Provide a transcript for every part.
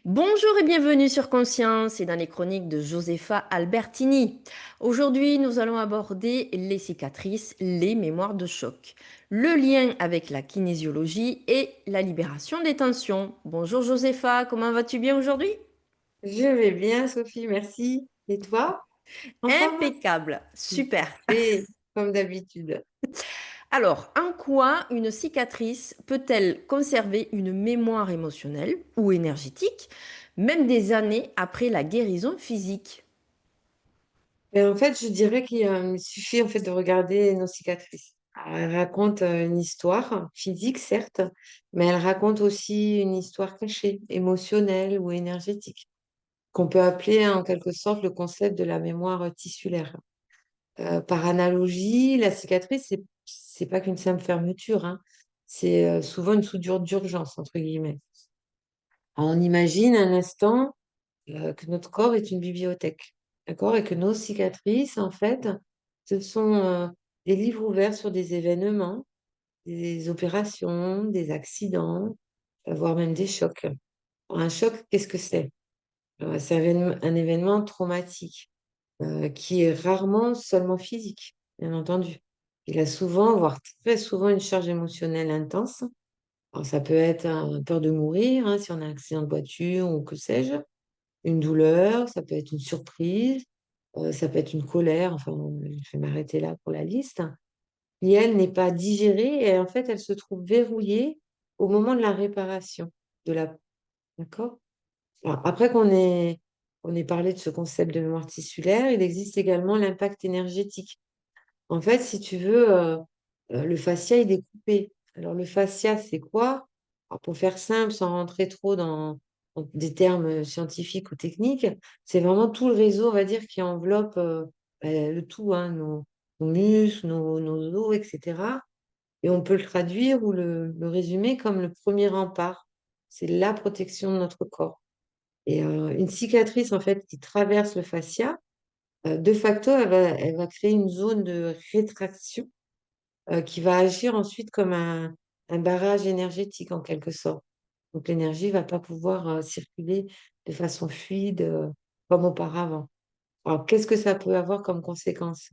Bonjour et bienvenue sur Conscience et dans les chroniques de Josefa Albertini. Aujourd'hui, nous allons aborder les cicatrices, les mémoires de choc, le lien avec la kinésiologie et la libération des tensions. Bonjour Josefa, comment vas-tu bien aujourd'hui? Je vais bien, Sophie, merci. Et toi? En forme? Impeccable, super. Parfait, comme d'habitude. Alors, en quoi une cicatrice peut-elle conserver une mémoire émotionnelle ou énergétique, même des années après la guérison physique? Et en fait, je dirais qu'il suffit en fait de regarder nos cicatrices. Alors, elles racontent une histoire physique, certes, mais elles racontent aussi une histoire cachée, émotionnelle ou énergétique, qu'on peut appeler en quelque sorte le concept de la mémoire tissulaire. Par analogie, la cicatrice, c'est pas qu'une simple fermeture, hein. C'est souvent une soudure d'urgence, entre guillemets. Alors, on imagine un instant que notre corps est une bibliothèque, d'accord? Et que nos cicatrices, en fait, ce sont des livres ouverts sur des événements, des opérations, des accidents, voire même des chocs. Alors, un choc, qu'est-ce que c'est? C'est un événement traumatique qui est rarement seulement physique, bien entendu. Il a souvent, voire très souvent, une charge émotionnelle intense. Alors, ça peut être peur de mourir, hein, si on a un accident de voiture ou que sais-je, une douleur, ça peut être une surprise, ça peut être une colère, enfin, je vais m'arrêter là pour la liste. Et elle n'est pas digérée et en fait, elle se trouve verrouillée au moment de la réparation de la peau. D'accord? Alors, après qu'on ait parlé de ce concept de mémoire tissulaire, il existe également l'impact énergétique. En fait, si tu veux, le fascia est découpé. Alors, le fascia, c'est quoi? Alors, pour faire simple, sans rentrer trop dans des termes scientifiques ou techniques, c'est vraiment tout le réseau, on va dire, qui enveloppe le tout, hein, nos muscles, nos os, etc. Et on peut le traduire ou le résumer comme le premier rempart. C'est la protection de notre corps. Et une cicatrice, en fait, qui traverse le fascia, de facto, elle va créer une zone de rétraction qui va agir ensuite comme un barrage énergétique en quelque sorte. Donc l'énergie va pas pouvoir circuler de façon fluide comme auparavant. Alors qu'est-ce que ça peut avoir comme conséquence?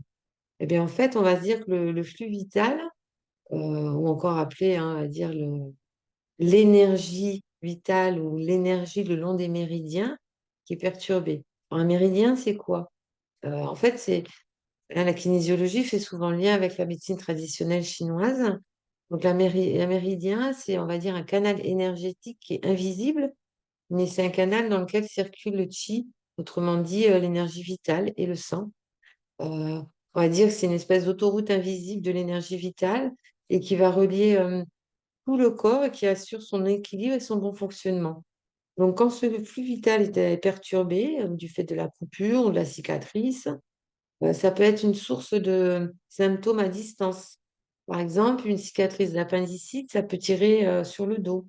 Eh bien en fait, on va se dire que le flux vital, ou encore appelé, hein, on va dire l'énergie vitale ou l'énergie le long des méridiens, qui est perturbée. Alors, un méridien, c'est quoi? En fait, là, la kinésiologie fait souvent le lien avec la médecine traditionnelle chinoise. Donc, la méridien, c'est, on va dire, un canal énergétique qui est invisible, mais c'est un canal dans lequel circule le qi, autrement dit, l'énergie vitale et le sang. On va dire que c'est une espèce d'autoroute invisible de l'énergie vitale et qui va relier tout le corps et qui assure son équilibre et son bon fonctionnement. Donc, quand ce flux vital est perturbé du fait de la coupure ou de la cicatrice, ça peut être une source de symptômes à distance. Par exemple, une cicatrice d'appendicite, ça peut tirer sur le dos.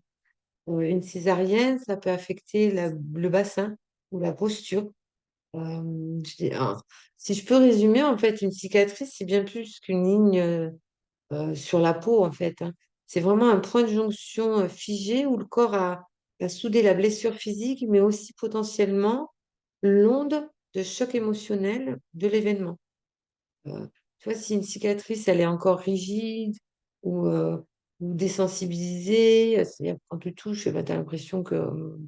Une césarienne, ça peut affecter le bassin ou la posture. Si je peux résumer, en fait, une cicatrice, c'est bien plus qu'une ligne sur la peau, en fait, hein. C'est vraiment un point de jonction figé où le corps a soudé la blessure physique, mais aussi potentiellement l'onde de choc émotionnel de l'événement. Tu vois, si une cicatrice, elle est encore rigide ou, euh, ou désensibilisée, c'est-à-dire que quand tu touches, tu as l'impression que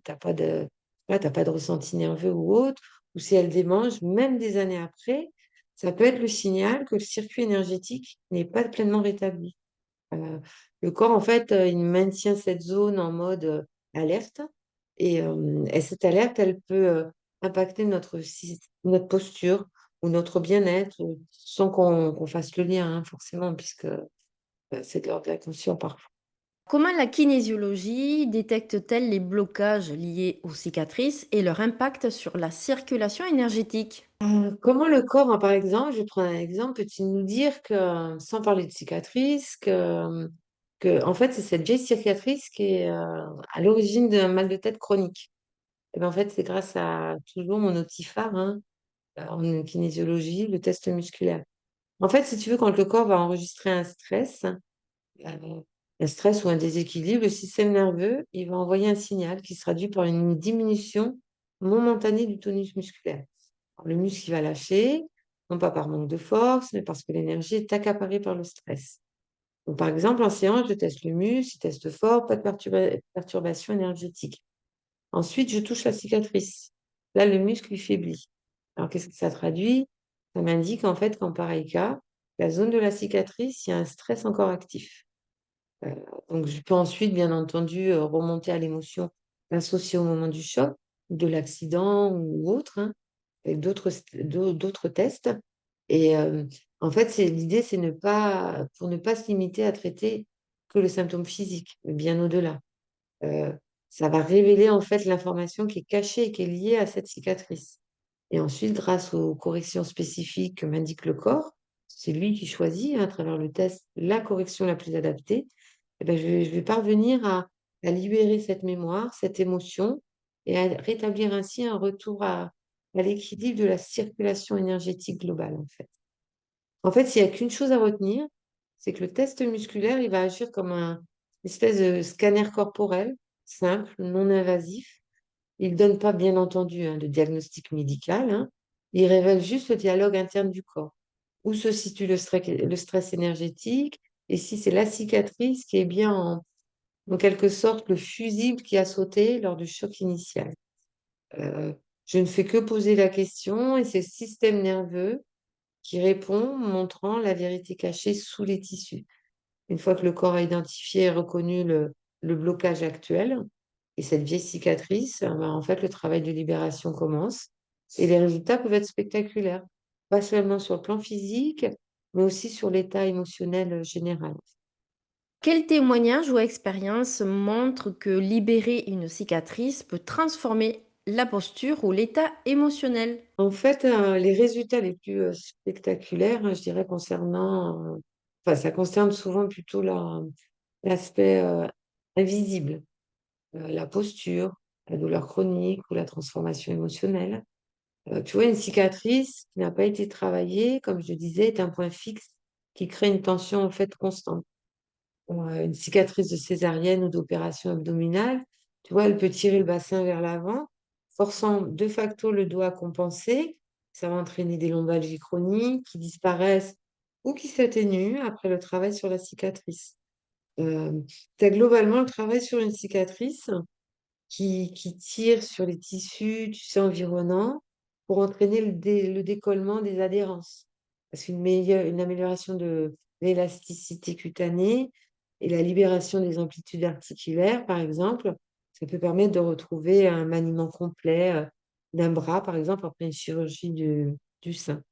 tu n'as pas t'as pas de ressenti nerveux ou autre, ou si elle démange, même des années après, ça peut être le signal que le circuit énergétique n'est pas pleinement rétabli. Euh, le corps, en fait, il maintient cette zone en mode alerte et cette alerte, elle peut impacter notre posture ou notre bien-être sans qu'on fasse le lien, hein, forcément, puisque c'est de l'ordre de l'inconscient parfois. Comment la kinésiologie détecte-t-elle les blocages liés aux cicatrices et leur impact sur la circulation énergétique? Comment le corps, hein, par exemple, je vais prendre un exemple, peut-il nous dire que, sans parler de cicatrice, en fait, c'est cette vieille cicatrice qui est à l'origine d'un mal de tête chronique. Et ben, en fait, c'est grâce à toujours mon outil phare, hein, en kinésiologie, le test musculaire. En fait, si tu veux, quand le corps va enregistrer un stress, un stress ou un déséquilibre, le système nerveux, il va envoyer un signal qui se traduit par une diminution momentanée du tonus musculaire. Alors, le muscle il va lâcher, non pas par manque de force, mais parce que l'énergie est accaparée par le stress. Donc, par exemple, en séance, je teste le muscle, il teste fort, pas de perturbation énergétique. Ensuite, je touche la cicatrice. Là, le muscle il faiblit. Alors, qu'est-ce que ça traduit? Ça m'indique en fait qu'en pareil cas, la zone de la cicatrice, il y a un stress encore actif. Euh, donc, je peux ensuite, bien entendu, remonter à l'émotion associée au moment du choc, de l'accident ou autre, hein, avec d'autres tests. Et en fait, l'idée, c'est pour ne pas se limiter à traiter que le symptôme physique, mais bien au-delà. Euh, Ça va révéler en fait l'information qui est cachée et qui est liée à cette cicatrice. Et ensuite, grâce aux corrections spécifiques que m'indique le corps, c'est lui qui choisit, hein, à travers le test, la correction la plus adaptée. Eh ben, je vais parvenir à libérer cette mémoire, cette émotion, et à rétablir ainsi un retour à l'équilibre de la circulation énergétique globale, en fait. En fait, s'il n'y a qu'une chose à retenir, c'est que le test musculaire, il va agir comme une espèce de scanner corporel, simple, non invasif. Il ne donne pas, bien entendu, hein, de diagnostic médical, hein. Il révèle juste le dialogue interne du corps. Où se situe le stress énergétique et si c'est la cicatrice qui est bien en quelque sorte le fusible qui a sauté lors du choc initial. Euh, je ne fais que poser la question et c'est le système nerveux qui répond, montrant la vérité cachée sous les tissus. Une fois que le corps a identifié et reconnu le blocage actuel et cette vieille cicatrice, ben, en fait, le travail de libération commence et les résultats peuvent être spectaculaires, pas seulement sur le plan physique, mais aussi sur l'état émotionnel général. Quel témoignage ou expérience montre que libérer une cicatrice peut transformer la posture ou l'état émotionnel? En fait, les résultats les plus spectaculaires, hein, je dirais, enfin, ça concerne souvent plutôt l'aspect invisible, la posture, la douleur chronique ou la transformation émotionnelle. Tu vois, une cicatrice qui n'a pas été travaillée, comme je le disais, est un point fixe qui crée une tension en fait constante. Une cicatrice de césarienne ou d'opération abdominale, tu vois, elle peut tirer le bassin vers l'avant, forçant de facto le dos à compenser. Ça va entraîner des lombalgies chroniques qui disparaissent ou qui s'atténuent après le travail sur la cicatrice. Tu as globalement le travail sur une cicatrice qui tire sur les tissus, tu sais, environnants pour entraîner le décollement des adhérences. Parce une amélioration de l'élasticité cutanée et la libération des amplitudes articulaires, par exemple, ça peut permettre de retrouver un maniement complet d'un bras, par exemple, après une chirurgie du sein.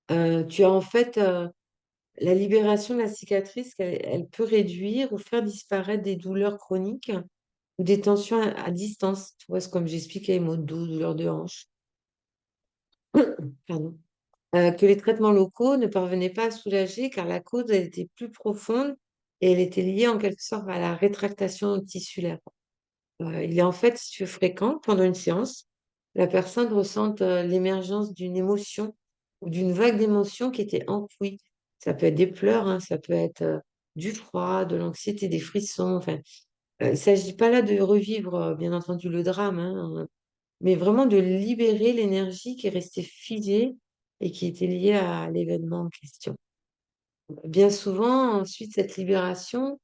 Tu as en fait la libération de la cicatrice, elle peut réduire ou faire disparaître des douleurs chroniques ou des tensions à distance. Tu vois, c'est comme j'expliquais, maux de dos, douleurs de hanche. Pardon. Que les traitements locaux ne parvenaient pas à soulager car la cause, elle était plus profonde et elle était liée en quelque sorte à la rétractation tissulaire. Il est en fait, si tu veux, fréquent pendant une séance, la personne ressente l'émergence d'une émotion ou d'une vague d'émotions qui était enfouie. Ça peut être des pleurs, hein, ça peut être du froid, de l'anxiété, des frissons. Enfin, il ne s'agit pas là de revivre, bien entendu, le drame, hein, mais vraiment de libérer l'énergie qui est restée figée et qui était liée à l'événement en question. Bien souvent, ensuite, cette libération,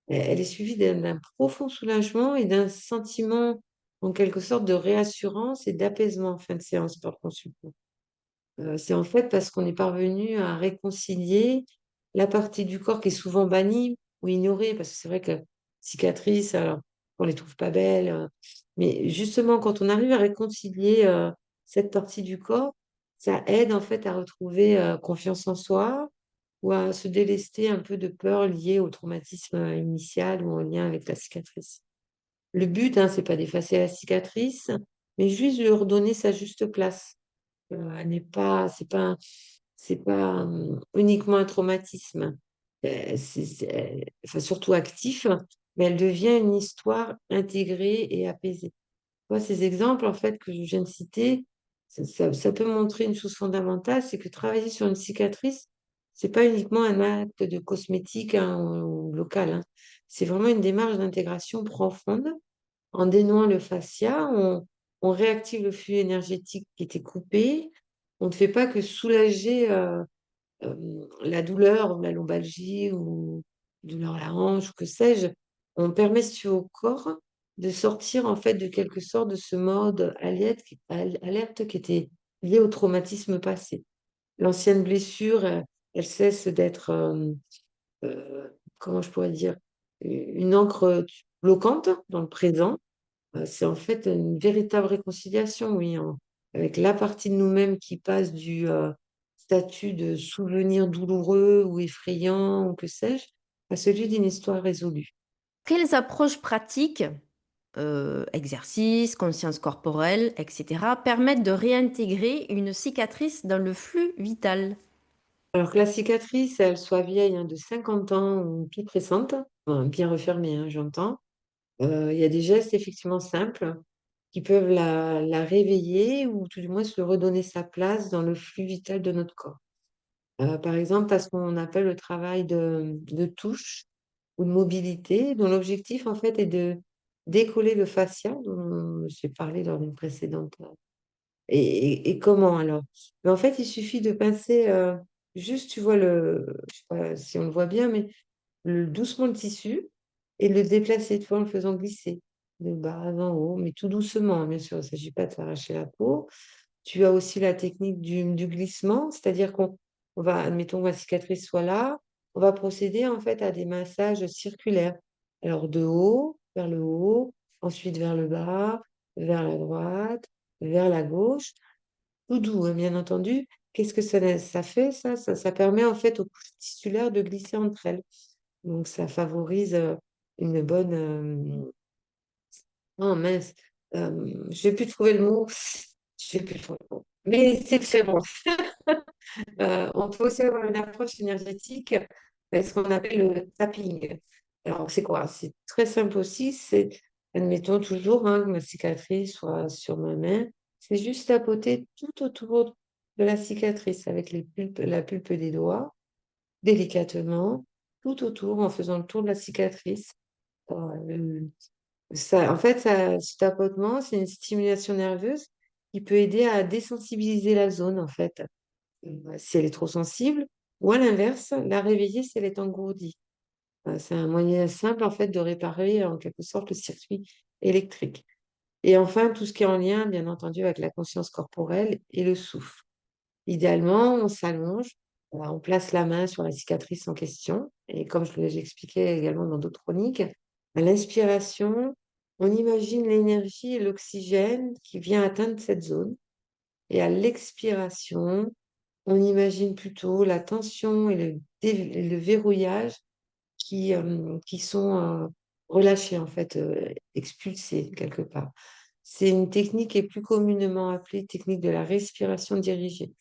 elle est suivie d'un profond soulagement et d'un sentiment, en quelque sorte, de réassurance et d'apaisement en fin de séance par le consultant. C'est en fait parce qu'on est parvenu à réconcilier la partie du corps qui est souvent bannie ou ignorée, parce que c'est vrai que cicatrices, alors, on les trouve pas belles, mais justement, quand on arrive à réconcilier cette partie du corps, ça aide en fait à retrouver confiance en soi ou à se délester un peu de peur liée au traumatisme initial ou en lien avec la cicatrice. Le but, hein, c'est pas d'effacer la cicatrice, mais juste de lui redonner sa juste place. Elle n'est pas c'est pas uniquement un traumatisme, enfin, surtout actif, mais elle devient une histoire intégrée et apaisée. Tu vois, ces exemples, en fait, que je viens de citer, ça peut montrer une chose fondamentale, c'est que travailler sur une cicatrice, c'est pas uniquement un acte de cosmétique hein, ou local, hein. C'est vraiment une démarche d'intégration profonde. En dénouant le fascia, on réactive le flux énergétique qui était coupé. On ne fait pas que soulager la douleur ou la lombalgie ou douleur à la hanche ou que sais-je. On permet si tu veux, au corps de sortir en fait de quelque sorte de ce mode alerte qui était lié au traumatisme passé. L'ancienne blessure, elle cesse d'être, comment je pourrais dire, une encre bloquante dans le présent. C'est en fait une véritable réconciliation, oui, avec la partie de nous-mêmes qui passe du statut de souvenir douloureux ou effrayant ou que sais-je, à celui d'une histoire résolue. Quelles approches pratiques, exercices, conscience corporelle, etc., permettent de réintégrer une cicatrice dans le flux vital? Alors que la cicatrice, elle soit vieille hein, de 50 ans ou toute récente, bon, bien refermée, hein, j'entends, il y a des gestes effectivement simples qui peuvent la réveiller ou tout du moins se redonner sa place dans le flux vital de notre corps. Par exemple, parce qu'on appelle le travail de touche ou de mobilité, dont l'objectif, en fait, est de décoller le fascia, dont j'ai parlé lors d'une précédente. Et comment alors? Mais en fait, il suffit de pincer juste, tu vois, je sais pas si on le voit bien, mais doucement le tissu et le déplacer, tu vois, en le faisant glisser de bas en haut, mais tout doucement, hein, bien sûr. Il ne s'agit pas de s'arracher la peau. Tu as aussi la technique du glissement, c'est-à-dire qu'on va, admettons que la cicatrice soit là, on va procéder en fait à des massages circulaires. Alors de haut vers le haut, ensuite vers le bas, vers la droite, vers la gauche, tout doux, hein, bien entendu. Qu'est-ce que ça fait, ça? Ça permet en fait aux couches tissulaires de glisser entre elles. Donc ça favorise une bonne... Oh mince, je vais plus trouver le mot. Je vais plus trouver le mot. Mais c'est très bon. On peut aussi avoir une approche énergétique, ce qu'on appelle le tapping. Alors, c'est quoi? C'est très simple aussi. C'est, admettons toujours hein, que ma cicatrice soit sur ma main. C'est juste tapoter tout autour de la cicatrice avec la pulpe des doigts, délicatement, tout autour en faisant le tour de la cicatrice. Euh, en fait, ce tapotement, c'est une stimulation nerveuse qui peut aider à désensibiliser la zone, en fait si elle est trop sensible, ou à l'inverse, la réveiller si elle est engourdie. C'est un moyen simple en fait de réparer en quelque sorte le circuit électrique. Et enfin, tout ce qui est en lien, bien entendu, avec la conscience corporelle et le souffle. Idéalement, on s'allonge, on place la main sur la cicatrice en question, et comme j'expliquais également dans d'autres chroniques, à l'inspiration, on imagine l'énergie et l'oxygène qui vient atteindre cette zone, et à l'expiration, on imagine plutôt la tension et le verrouillage qui sont relâchés, en fait, expulsés quelque part. C'est une technique qui est plus communément appelée technique de la respiration dirigée.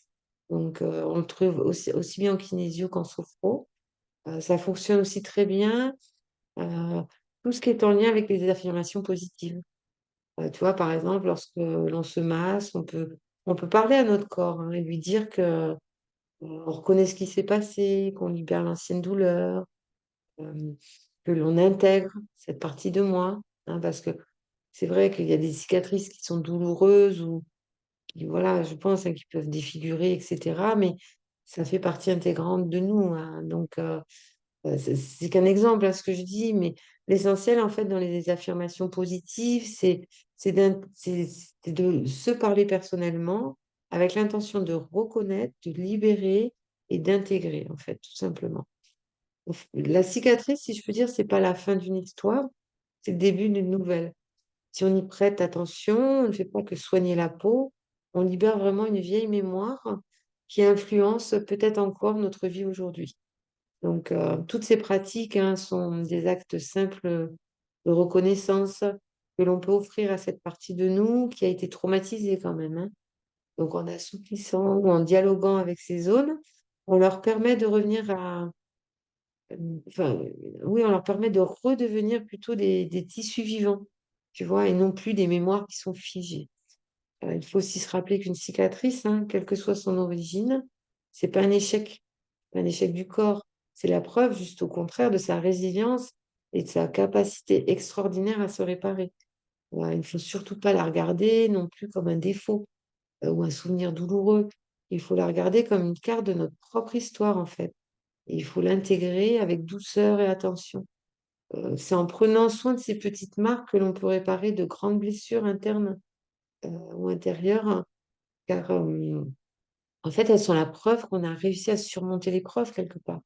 Donc, on le trouve aussi bien en kinésio qu'en sophro. Ça fonctionne aussi très bien. euh, tout ce qui est en lien avec les affirmations positives. Tu vois, par exemple, lorsque l'on se masse, on peut parler à notre corps hein, et lui dire que on reconnaît ce qui s'est passé, qu'on libère l'ancienne douleur, euh, que l'on intègre cette partie de moi, hein, parce que c'est vrai qu'il y a des cicatrices qui sont douloureuses ou qui, voilà, je pense, hein, qui peuvent défigurer, etc. Mais ça fait partie intégrante de nous, hein. Donc, c'est qu'un exemple à ce que je dis, mais l'essentiel, en fait, dans les affirmations positives, c'est de se parler personnellement avec l'intention de reconnaître, de libérer et d'intégrer, en fait, tout simplement. La cicatrice, si je peux dire, c'est pas la fin d'une histoire, c'est le début d'une nouvelle. Si on y prête attention, on ne fait pas que soigner la peau, on libère vraiment une vieille mémoire qui influence peut-être encore notre vie aujourd'hui. Donc, toutes ces pratiques hein, sont des actes simples de reconnaissance que l'on peut offrir à cette partie de nous qui a été traumatisée quand même, hein. Donc, en assouplissant ou en dialoguant avec ces zones, on leur permet de revenir enfin, oui, on leur permet de redevenir plutôt des tissus vivants, tu vois, et non plus des mémoires qui sont figées. Il faut aussi se rappeler qu'une cicatrice, hein, quelle que soit son origine, c'est pas un échec. un échec du corps. C'est la preuve, juste au contraire, de sa résilience et de sa capacité extraordinaire à se réparer. Ouais, il ne faut surtout pas la regarder non plus comme un défaut ou un souvenir douloureux. Il faut la regarder comme une carte de notre propre histoire, en fait. Et il faut l'intégrer avec douceur et attention. C'est en prenant soin de ces petites marques que l'on peut réparer de grandes blessures internes ou intérieures, hein, car en fait, elles sont la preuve qu'on a réussi à surmonter l'épreuve quelque part.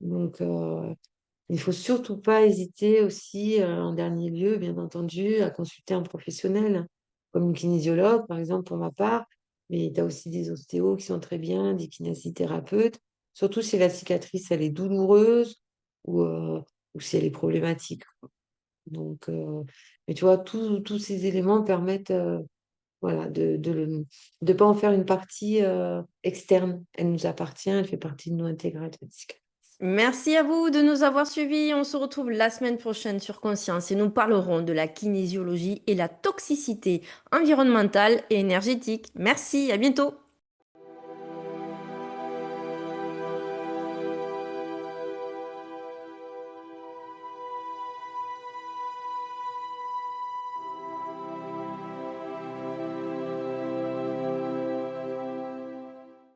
Donc, il ne faut surtout pas hésiter aussi, en dernier lieu, bien entendu, à consulter un professionnel, comme une kinésiologue, par exemple, pour ma part. Mais tu as aussi des ostéos qui sont très bien, des kinésithérapeutes, surtout si la cicatrice, elle est douloureuse ou, ou si elle est problématique. Donc, mais tu vois, tous ces éléments permettent, voilà, de pas en faire une partie externe. Elle nous appartient, elle fait partie de nous intégrale, cette cicatrice. Merci à vous de nous avoir suivis. On se retrouve la semaine prochaine sur Conscience et nous parlerons de la kinésiologie et la toxicité environnementale et énergétique. Merci, à bientôt.